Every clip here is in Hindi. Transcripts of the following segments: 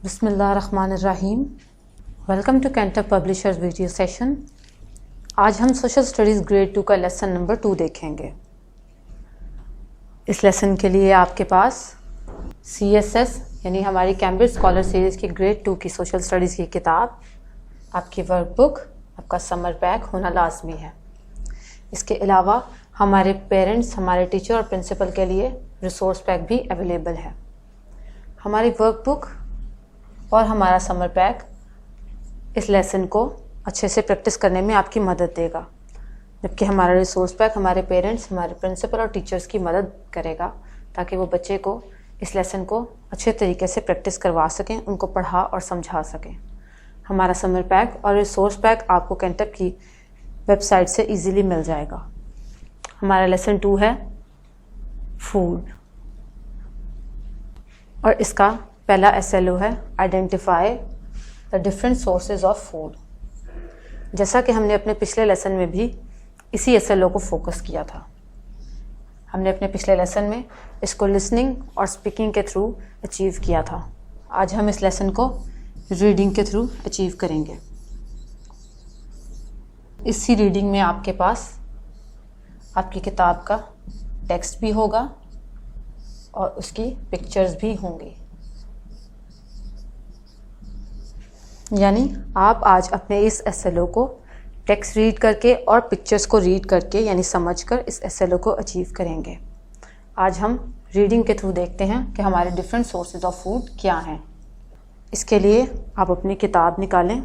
बिस्मिल्लाहिर्रहमानिर्रहीम। Welcome to Cantor publishers video session. आज हम सोशल स्टडीज़ ग्रेड 2 का लेसन नंबर 2 देखेंगे। इस लेसन के लिए आपके पास CSS यानी हमारी कैम्ब्रिज स्कॉलर सीरीज़ की ग्रेड 2 की सोशल स्टडीज़ की किताब, आपकी वर्कबुक, आपका समर पैक होना लाजमी है। इसके अलावा हमारे पेरेंट्स, हमारे टीचर और प्रिंसिपल के लिए रिसोर्स पैक भी अवेलेबल है। हमारी वर्कबुक और हमारा समर पैक इस लेसन को अच्छे से प्रैक्टिस करने में आपकी मदद देगा, जबकि हमारा रिसोर्स पैक हमारे पेरेंट्स, हमारे प्रिंसिपल और टीचर्स की मदद करेगा ताकि वो बच्चे को इस लेसन को अच्छे तरीके से प्रैक्टिस करवा सकें, उनको पढ़ा और समझा सकें। हमारा समर पैक और रिसोर्स पैक आपको कैंटर की वेबसाइट से इजीली मिल जाएगा। हमारा लेसन 2 है फूड और इसका पहला SLO है identify the different sources of food. जैसा कि हमने अपने पिछले लेसन में भी इसी SLO को फोकस किया था। हमने अपने पिछले लेसन में इसको लिसनिंग और स्पीकिंग के थ्रू अचीव किया था। आज हम इस लेसन को रीडिंग के थ्रू अचीव करेंगे। इसी रीडिंग में आपके पास आपकी किताब का टेक्स्ट भी होगा और उसकी पिक्चर्स भी होंगी। यानी आप आज अपने इस SLO को टेक्स्ट रीड करके और पिक्चर्स को रीड करके यानी समझकर इस SLO को अचीव करेंगे। आज हम रीडिंग के थ्रू देखते हैं कि हमारे डिफरेंट सोर्सेज ऑफ फूड क्या हैं। इसके लिए आप अपनी किताब निकालें,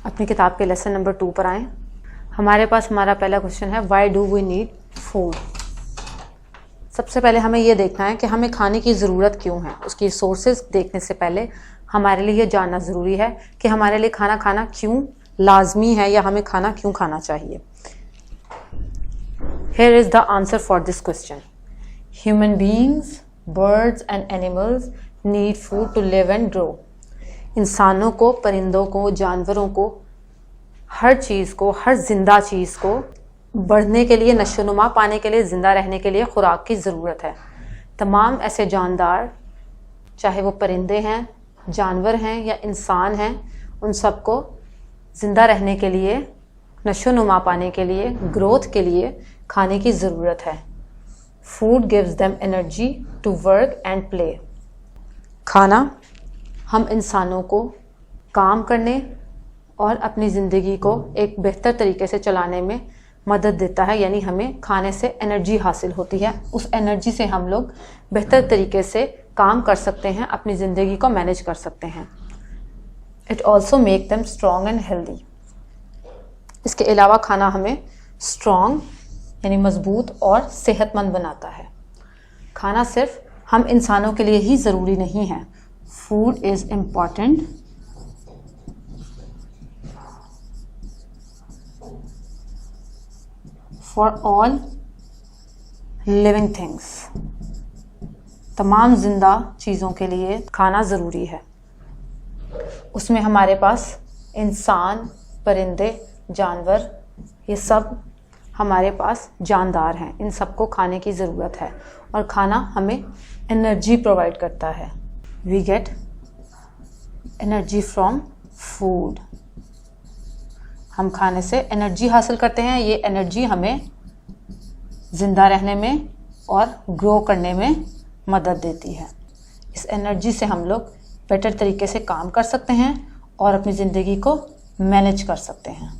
अपनी किताब के लेसन नंबर 2 पर आएँ। हमारे पास हमारा पहला क्वेश्चन है, why do we need food. सबसे पहले हमें ये देखना है कि हमें खाने की ज़रूरत क्यों है। उसकी सोर्सेज देखने से पहले हमारे लिए ये जानना ज़रूरी है कि हमारे लिए खाना खाना क्यों लाजमी है या हमें खाना क्यों खाना चाहिए। Here is the answer for this question. Human beings, birds and animals need food to live and grow. इंसानों को, परिंदों को, जानवरों को, हर चीज़ को, हर जिंदा चीज़ को बढ़ने के लिए, नशोनुमा पाने के लिए, ज़िंदा रहने के लिए खुराक की ज़रूरत है। तमाम ऐसे जानदार, चाहे वो परिंदे हैं, जानवर हैं या इंसान हैं, उन सबको ज़िंदा रहने के लिए, नशोनुमा पाने के लिए, ग्रोथ के लिए खाने की ज़रूरत है। Food gives them energy to work and play. खाना हम इंसानों को काम करने और अपनी ज़िंदगी को एक बेहतर तरीके से चलाने में मदद देता है। यानी हमें खाने से एनर्जी हासिल होती है। उस एनर्जी से हम लोग बेहतर तरीके से काम कर सकते हैं, अपनी ज़िंदगी को मैनेज कर सकते हैं। It also make them strong and healthy. इसके अलावा खाना हमें स्ट्रॉन्ग यानी मजबूत और सेहतमंद बनाता है। खाना सिर्फ हम इंसानों के लिए ही ज़रूरी नहीं है। Food is important for all living things. तमाम जिंदा चीज़ों के लिए खाना ज़रूरी है। उसमें हमारे पास इंसान, परिंदे, जानवर, ये सब हमारे पास जानदार हैं। इन सबको खाने की ज़रूरत है और खाना हमें एनर्जी प्रोवाइड करता है। We get energy from food. हम खाने से एनर्जी हासिल करते हैं। ये एनर्जी हमें ज़िंदा रहने में और ग्रो करने में मदद देती है। इस एनर्जी से हम लोग बेटर तरीके से काम कर सकते हैं और अपनी ज़िंदगी को मैनेज कर सकते हैं।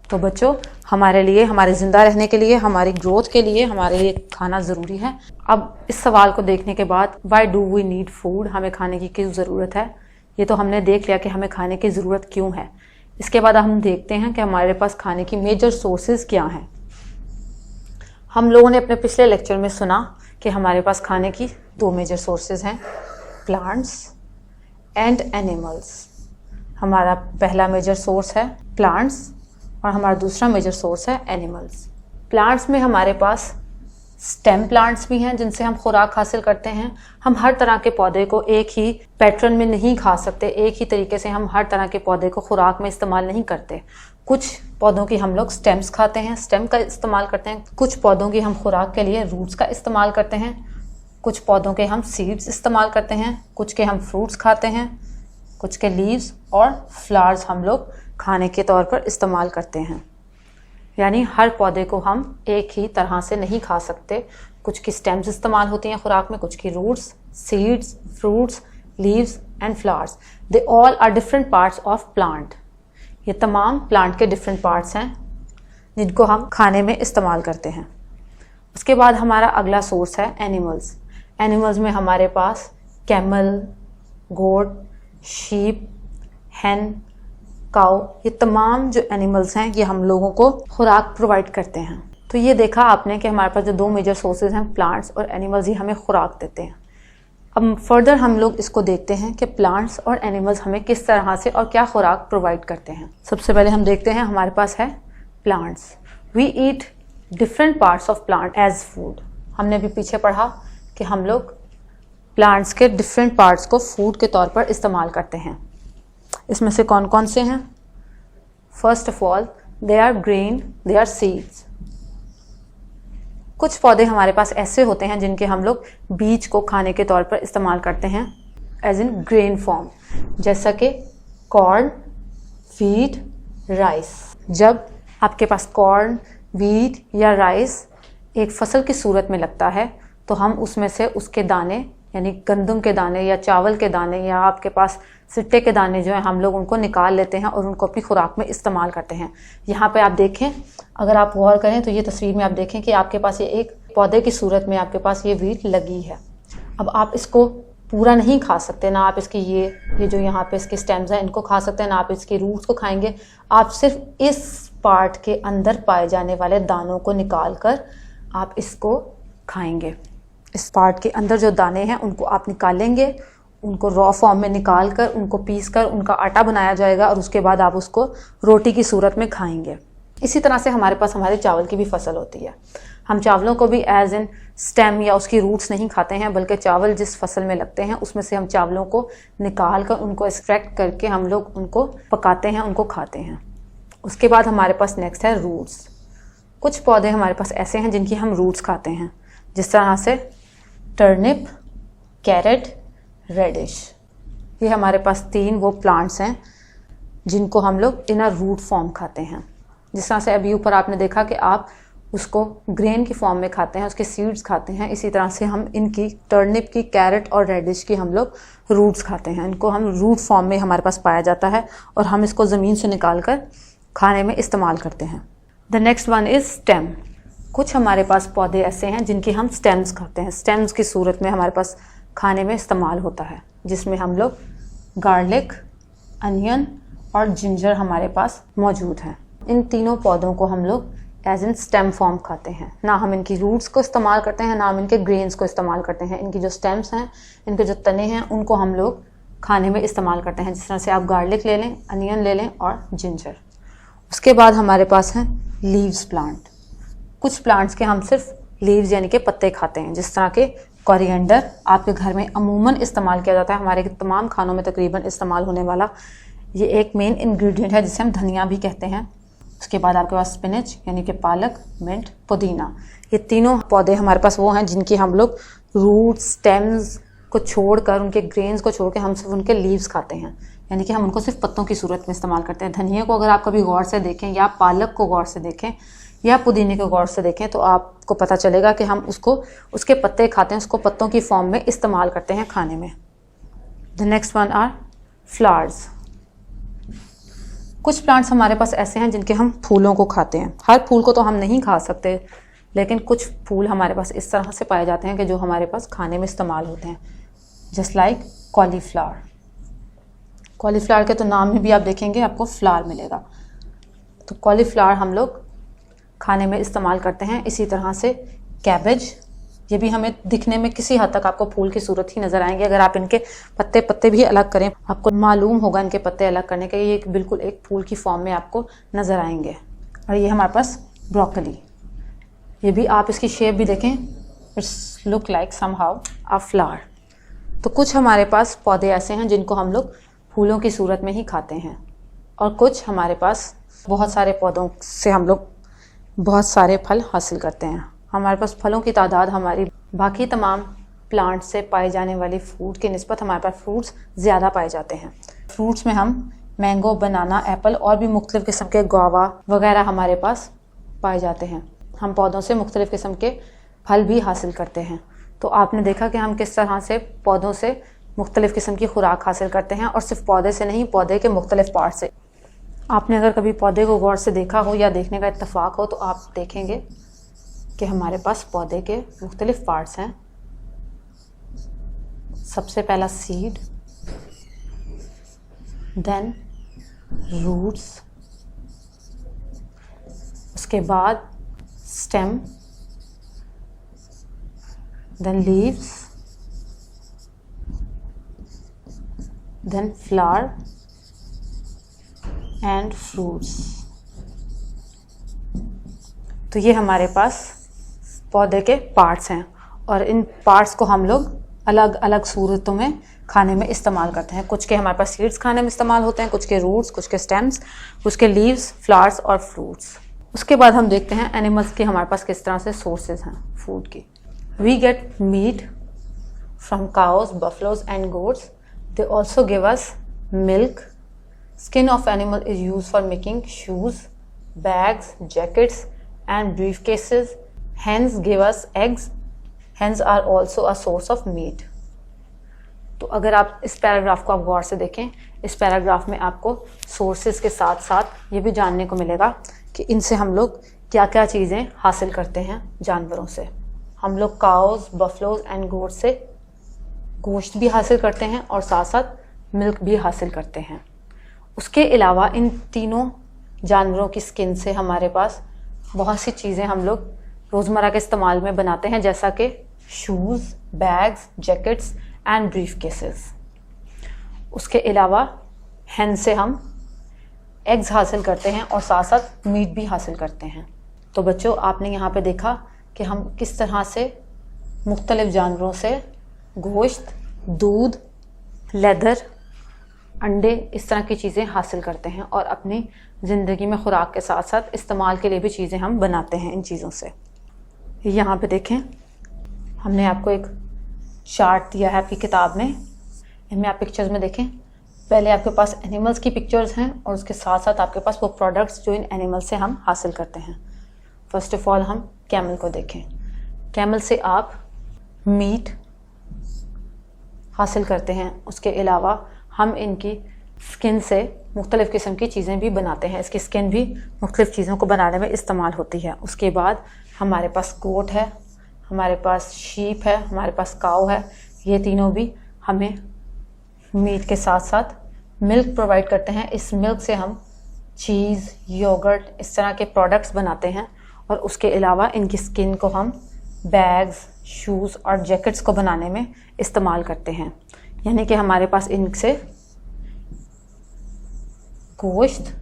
तो बच्चों, हमारे लिए, हमारे ज़िंदा रहने के लिए, हमारी ग्रोथ के लिए हमारे लिए खाना ज़रूरी है। अब इस सवाल को देखने के बाद, why do we need food, हमें खाने की क्यों ज़रूरत है, ये तो हमने देख लिया कि हमें खाने की ज़रूरत क्यों है। इसके बाद हम देखते हैं कि हमारे पास खाने की मेजर सोर्सेज क्या हैं। हम लोगों ने अपने पिछले लेक्चर में सुना कि हमारे पास खाने की 2 मेजर सोर्सेज हैं, प्लांट्स एंड एनिमल्स। हमारा पहला मेजर सोर्स है प्लांट्स और हमारा दूसरा मेजर सोर्स है एनिमल्स। प्लांट्स में हमारे पास स्टेम प्लांट्स भी हैं जिनसे हम खुराक हासिल करते हैं। हम हर तरह के पौधे को एक ही पैटर्न में नहीं खा सकते, एक ही तरीके से हम हर तरह के पौधे को खुराक में इस्तेमाल नहीं करते। कुछ पौधों की हम लोग स्टेम्स खाते हैं, स्टेम का इस्तेमाल करते हैं। कुछ पौधों की हम खुराक के लिए रूट्स का इस्तेमाल करते हैं। कुछ पौधों के हम सीड्स इस्तेमाल करते हैं, कुछ के हम फ्रूट्स खाते हैं, कुछ के लीव्स और फ्लावर्स हम लोग खाने के तौर पर इस्तेमाल करते हैं। यानी हर पौधे को हम एक ही तरह से नहीं खा सकते। कुछ की स्टेम्स इस्तेमाल होती हैं खुराक में, कुछ की roots, seeds, fruits, leaves and flowers. They all are different parts of plant. ये तमाम प्लांट के डिफरेंट पार्ट्स हैं जिनको हम खाने में इस्तेमाल करते हैं। उसके बाद हमारा अगला सोर्स है एनिमल्स। एनिमल्स में हमारे पास कैमल, गोट, शीप, हैन, काऊ, ये तमाम जो एनिमल्स हैं ये हम लोगों को खुराक प्रोवाइड करते हैं। तो ये देखा आपने कि हमारे पास जो दो मेजर सोर्सेज हैं, प्लांट्स और एनिमल्स, ही हमें खुराक देते हैं। अब फर्दर हम लोग इसको देखते हैं कि प्लांट्स और एनिमल्स हमें किस तरह से और क्या खुराक प्रोवाइड करते हैं। सबसे पहले हम देखते हैं हमारे पास है plants. We eat different parts of plant as food. हमने भी पीछे पढ़ा कि हम लोग प्लांट्स के डिफरेंट पार्ट्स को फूड के तौर पर इस्तेमाल करते हैं। इसमें से कौन कौन से हैं? First of all, they are grain, they are seeds. कुछ पौधे हमारे पास ऐसे होते हैं जिनके हम लोग बीज को खाने के तौर पर इस्तेमाल करते हैं एज इन ग्रेन फॉर्म, जैसा कि कॉर्न, व्हीट, राइस। जब आपके पास कॉर्न, व्हीट या राइस एक फसल की सूरत में लगता है तो हम उसमें से उसके दाने यानी गंदम के दाने या चावल के दाने या आपके पास सिट्टे के दाने जो हैं हम लोग उनको निकाल लेते हैं और उनको अपनी खुराक में इस्तेमाल करते हैं। यहाँ पे आप देखें, अगर आप गौर करें तो ये तस्वीर में आप देखें कि आपके पास ये एक पौधे की सूरत में आपके पास ये व्हीट लगी है। अब आप इसको पूरा नहीं खा सकते, ना आप इसकी ये जो यहाँ पे इसके स्टेम्स हैं इनको खा सकते हैं, ना आप इसकी रूट्स को खाएंगे। आप सिर्फ इस पार्ट के अंदर पाए जाने वाले दानों को निकाल कर आप इसको खाएंगे। इस पार्ट के अंदर जो दाने हैं उनको आप निकालेंगे, उनको रॉ फॉर्म में निकाल कर उनको पीस कर उनका आटा बनाया जाएगा और उसके बाद आप उसको रोटी की सूरत में खाएंगे। इसी तरह से हमारे पास हमारे चावल की भी फसल होती है। हम चावलों को भी एज इन स्टेम या उसकी रूट्स नहीं खाते हैं, बल्कि चावल जिस फसल में लगते हैं उसमें से हम चावलों को निकाल कर उनको एक्सट्रैक्ट करके हम लोग उनको पकाते हैं, उनको खाते हैं। उसके बाद हमारे पास नेक्स्ट है रूट्स। कुछ पौधे हमारे पास ऐसे हैं जिनकी हम रूट्स खाते हैं, जिस तरह से टर्निप, कैरेट, रेडिश। ये हमारे पास 3 वो प्लांट्स हैं जिनको हम लोग इन अ रूट फॉर्म खाते हैं। जिस तरह से अभी ऊपर आपने देखा कि आप उसको ग्रेन की फॉर्म में खाते हैं, उसके सीड्स खाते हैं, इसी तरह से हम इनकी टर्निप की, कैरेट और रेडिश की हम लोग रूट्स खाते हैं। इनको हम रूट फॉर्म में हमारे पास पाया जाता है और हम इसको ज़मीन से निकाल कर खाने में इस्तेमाल करते हैं। The next one is stem. कुछ हमारे पास पौधे ऐसे हैं जिनकी हम स्टेम्स खाते हैं। स्टेम्स की सूरत में हमारे पास खाने में इस्तेमाल होता है, जिसमें हम लोग गार्लिक, अनियन और जिंजर हमारे पास मौजूद हैं। इन तीनों पौधों को हम लोग एज इन स्टेम फॉर्म खाते हैं। ना हम इनकी रूट्स को इस्तेमाल करते हैं, ना हम इनके ग्रेन्स को इस्तेमाल करते हैं। इनकी जो स्टेम्स हैं, इनके जो तने हैं, उनको हम लोग खाने में इस्तेमाल करते हैं। जिस तरह से आप गार्लिक ले लें, अनियन ले लें और जिंजर। उसके बाद हमारे पास हैं लीव्स प्लांट। कुछ प्लांट्स के हम सिर्फ लीव्स यानी कि पत्ते खाते हैं, जिस तरह के कोरिएंडर आपके घर में अमूमन इस्तेमाल किया जाता है। हमारे तमाम खानों में तकरीबन इस्तेमाल होने वाला ये एक मेन इंग्रेडिएंट है जिसे हम धनिया भी कहते हैं। उसके बाद आपके पास स्पिनच यानी कि पालक, मिंट, पुदीना। ये तीनों पौधे हमारे पास वो हैं जिनकी हम लोग रूट्स, स्टेम्स को छोड़कर, उनके ग्रेन्स को छोड़ के हम सिर्फ उनके लीव्स खाते हैं, यानी कि हम उनको सिर्फ पत्तों की सूरत में इस्तेमाल करते हैं। धनिया को अगर आप कभी गौर से देखें या पालक को गौर से देखें या पुदीने को गौर से देखें तो आपको पता चलेगा कि हम उसको उसके पत्ते खाते हैं, उसको पत्तों की फॉर्म में इस्तेमाल करते हैं खाने में। The next one are flowers. कुछ प्लांट्स हमारे पास ऐसे हैं जिनके हम फूलों को खाते हैं। हर फूल को तो हम नहीं खा सकते, लेकिन कुछ फूल हमारे पास इस तरह से पाए जाते हैं कि जो हमारे पास खाने में इस्तेमाल होते हैं। Just like cauliflower. कॉलीफ्लावर के तो नाम में भी आप देखेंगे आपको फ्लावर मिलेगा। तो कॉलीफ्लावर हम लोग खाने में इस्तेमाल करते हैं। इसी तरह से कैबेज, ये भी हमें दिखने में किसी हद तक आपको फूल की सूरत ही नज़र आएंगे। अगर आप इनके पत्ते भी अलग करें, आपको मालूम होगा इनके पत्ते अलग करने के, ये बिल्कुल एक फूल की फॉर्म में आपको नज़र आएंगे। और ये हमारे पास ब्रोकली, ये भी आप इसकी शेप भी देखें, it's look like somehow a flower. तो कुछ हमारे पास पौधे ऐसे हैं जिनको हम लोग फूलों की सूरत में ही खाते हैं, और कुछ हमारे पास बहुत सारे पौधों से हम लोग बहुत सारे फल हासिल करते हैं। हमारे पास फलों की तादाद हमारी बाकी तमाम प्लांट से पाए जाने वाली फूड की निस्बत हमारे पास फ्रूट्स ज़्यादा पाए जाते हैं। फ्रूट्स में हम मैंगो, बनाना, एप्पल और भी मुख्तलिफ़ किस्म के गुआवा वगैरह हमारे पास पाए जाते हैं। हम पौधों से मुख्तलिफ़ किस्म के फल भी हासिल करते हैं। तो आपने देखा कि हम किस तरह से पौधों से मुख्तलिफ़ किस्म की खुराक हासिल करते हैं, और सिर्फ पौधे से नहीं, पौधे के मुख्तलिफ़ पार्ट से। आपने अगर कभी पौधे को गौर से देखा हो या देखने का इत्तेफाक हो तो आप देखेंगे कि हमारे पास पौधे के मुख्तलिफ़ पार्ट्स हैं। सबसे पहला सीड, देन रूट्स, उसके बाद stem, then leaves, then flower and fruits। तो ये हमारे पास पौधे के पार्ट्स हैं, और इन पार्ट्स को हम लोग अलग अलग सूरतों में खाने में इस्तेमाल करते हैं। कुछ के हमारे पास सीड्स खाने में इस्तेमाल होते हैं, कुछ के रूट्स, कुछ के स्टेम्स, कुछ के लीव्स, फ्लावर्स और फ्रूट्स। उसके बाद हम देखते हैं एनिमल्स के हमारे पास किस तरह से सोर्सेज हैं फूड की। We get meat from cows, buffaloes and goats. They also give us milk. Skin of animal is used for making shoes, bags, jackets and briefcases. Hens give us eggs. Hens are also a source of meat. तो अगर आप इस पैराग्राफ को आप गौर से देखें, इस पैराग्राफ में आपको सोर्सेज के साथ साथ ये भी जानने को मिलेगा कि इनसे हम लोग क्या क्या चीज़ें हासिल करते हैं जानवरों से। हम लोग काउज, बफलोज एंड गोट से गोश्त भी हासिल करते हैं और साथ साथ मिल्क भी हासिल करते हैं। उसके अलावा इन तीनों जानवरों की स्किन से हमारे पास बहुत सी चीज़ें हम लोग रोज़मर्रा के इस्तेमाल में बनाते हैं, जैसा कि shoes, bags, jackets and brief cases. उसके अलावा हैन से हम एग्स हासिल करते हैं और साथ साथ मीट भी हासिल करते हैं। तो बच्चों, आपने यहाँ पे देखा कि हम किस तरह से मुख्तलिफ़ जानवरों से गोश्त, दूध, लेदर, अंडे, इस तरह की चीज़ें हासिल करते हैं और अपनी ज़िंदगी में खुराक के साथ साथ इस्तेमाल के लिए भी चीज़ें हम बनाते हैं इन चीज़ों से। यहाँ पे देखें, हमने आपको एक चार्ट दिया है आपकी किताब में। इनमें आप पिक्चर्स में देखें, पहले आपके पास एनिमल्स की पिक्चर्स हैं और उसके साथ साथ आपके पास वो प्रोडक्ट्स जो इन एनिमल से हम हासिल करते हैं। फर्स्ट ऑफ ऑल हम कैमल को देखें। कैमल से आप मीट हासिल करते हैं। उसके अलावा हम इनकी स्किन से मुख्तलिफ़ किस्म की चीज़ें भी बनाते हैं। इसकी स्किन भी मुख्तलिफ़ चीज़ों को बनाने में इस्तेमाल होती है। उसके बाद हमारे पास गोट है, हमारे पास शीप है, हमारे पास काऊ है। ये तीनों भी हमें मीट के साथ साथ मिल्क प्रोवाइड करते हैं। इस मिल्क से हम चीज़, योगर्ट, इस तरह के प्रोडक्ट्स बनाते हैं। और उसके अलावा इनकी स्किन को हम बैग्स, शूज़ और जैकेट्स को बनाने में इस्तेमाल करते हैं। यानी कि हमारे पास इनसे गोश्त,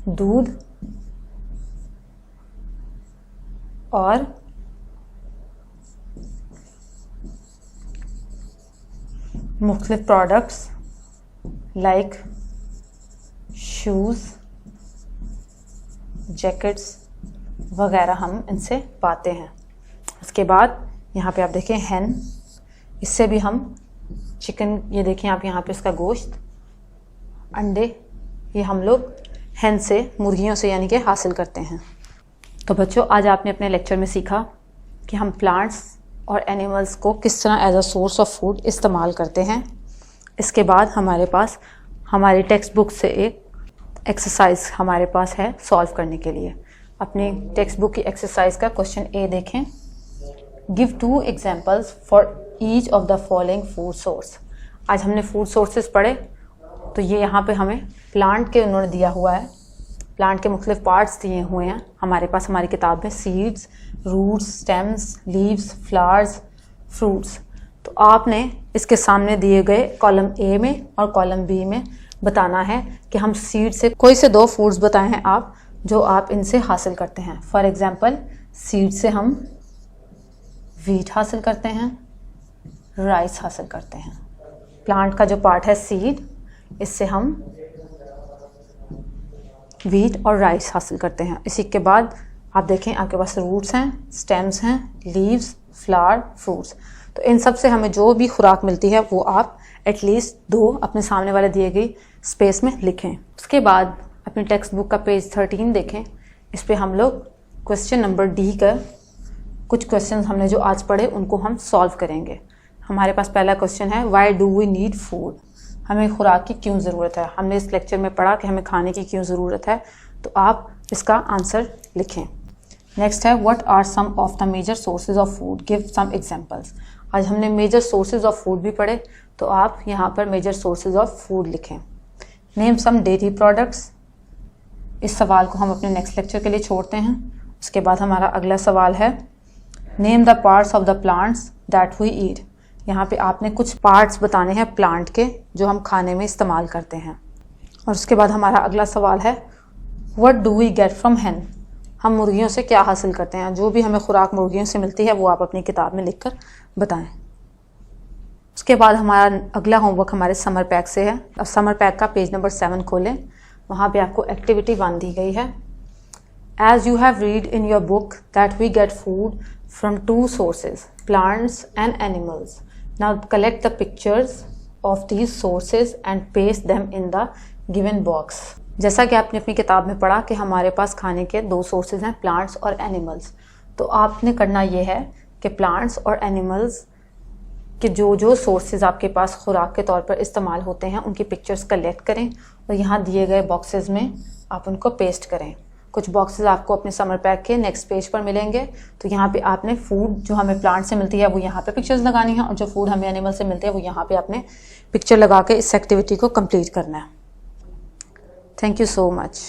दूध और मुख्तलिफ प्रोडक्ट्स लाइक शूज़, जैकेट्स वगैरह हम इनसे पाते हैं। उसके बाद यहाँ पे आप देखें हैन, इससे भी हम चिकन, ये देखें आप यहाँ पे इसका गोश्त, अंडे, ये हम लोग हैन से, मुर्गियों से यानी कि हासिल करते हैं। तो बच्चों, आज आपने अपने लेक्चर में सीखा कि हम प्लांट्स और एनिमल्स को किस तरह as a source of food इस्तेमाल करते हैं। इसके बाद हमारे पास हमारी टेक्स्ट बुक से एक एक्सरसाइज हमारे पास है सॉल्व करने के लिए। अपनी टेक्स्ट बुक की एक्सरसाइज का क्वेश्चन ए देखें। Give 2 examples for each of the following food source. आज हमने फूड सोर्सेज पढ़े, तो ये यहाँ पे हमें प्लांट के उन्होंने दिया हुआ है, प्लांट के मुख्तलिफ पार्ट्स दिए हुए हैं हमारे पास हमारी किताब में, seeds, roots, stems, leaves, flowers, fruits. तो आपने इसके सामने दिए गए कॉलम ए में और कॉलम बी में बताना है कि हम सीड से कोई से 2 फूड्स बताए हैं आप जो आप इनसे हासिल करते हैं। फॉर एग्जांपल, सीड से हम वीट हासिल करते हैं, राइस हासिल करते हैं। प्लांट का जो पार्ट है सीड, इससे हम वीट और राइस हासिल करते हैं। इसी के बाद आप देखें आपके पास रूट्स हैं, स्टेम्स हैं, लीव्स, फ्लावर, फ्रूट्स। तो इन सब से हमें जो भी खुराक मिलती है वो आप एटलीस्ट 2 अपने सामने वाले दिए गई स्पेस में लिखें। उसके बाद अपनी टेक्स्ट बुक का पेज 13 देखें। इस पे हम लोग क्वेश्चन नंबर डी का कुछ क्वेश्चन हमने जो आज पढ़े उनको हम सॉल्व करेंगे। हमारे पास पहला क्वेश्चन है, why do we need food? हमें खुराक की क्यों ज़रूरत है? हमने इस लेक्चर में पढ़ा कि हमें खाने की क्यों ज़रूरत है, तो आप इसका आंसर लिखें। नेक्स्ट है, what are some of the major sources of food? Give some examples. आज हमने मेजर सोर्सेज ऑफ फूड भी पढ़े, तो आप यहाँ पर मेजर सोर्सेज ऑफ फूड लिखें। Name some dairy products. इस सवाल को हम अपने नेक्स्ट लेक्चर के लिए छोड़ते हैं। उसके बाद हमारा अगला सवाल है, name the parts of the plants that we eat. यहाँ पे आपने कुछ पार्ट्स बताने हैं प्लांट के जो हम खाने में इस्तेमाल करते हैं। और उसके बाद हमारा अगला सवाल है, what do we get from hen? हम मुर्गियों से क्या हासिल करते हैं? जो भी हमें खुराक मुर्गियों से मिलती है वो आप अपनी किताब में लिखकर बताएं। उसके बाद हमारा अगला होमवर्क हमारे समर पैक से है। अब समर पैक का पेज नंबर 7 खोलें। वहाँ पे आपको एक्टिविटी 1 दी गई है। As you have read in your book that we get food from 2 sources, plants and animals. Now collect the pictures of these sources and paste them in the given box. जैसा कि आपने अपनी किताब में पढ़ा कि हमारे पास खाने के 2 सोर्सेज हैं, प्लांट्स और एनिमल्स। तो आपने करना ये है कि प्लांट्स और एनिमल्स के जो सोर्सेज आपके पास खुराक के तौर पर इस्तेमाल होते हैं उनकी पिक्चर्स कलेक्ट करें और यहाँ दिए गए बॉक्सेस में आप उनको पेस्ट करें। कुछ बॉक्सेस आपको अपने समर पैक के नेक्स्ट पेज पर मिलेंगे। तो यहाँ पे आपने फूड जो हमें प्लांट से मिलती है वो यहाँ पे पिक्चर्स लगानी है और जो फूड हमें एनिमल से मिलते हैं वो यहाँ पे आपने पिक्चर लगा के इस एक्टिविटी को कंप्लीट करना है। Thank you so much.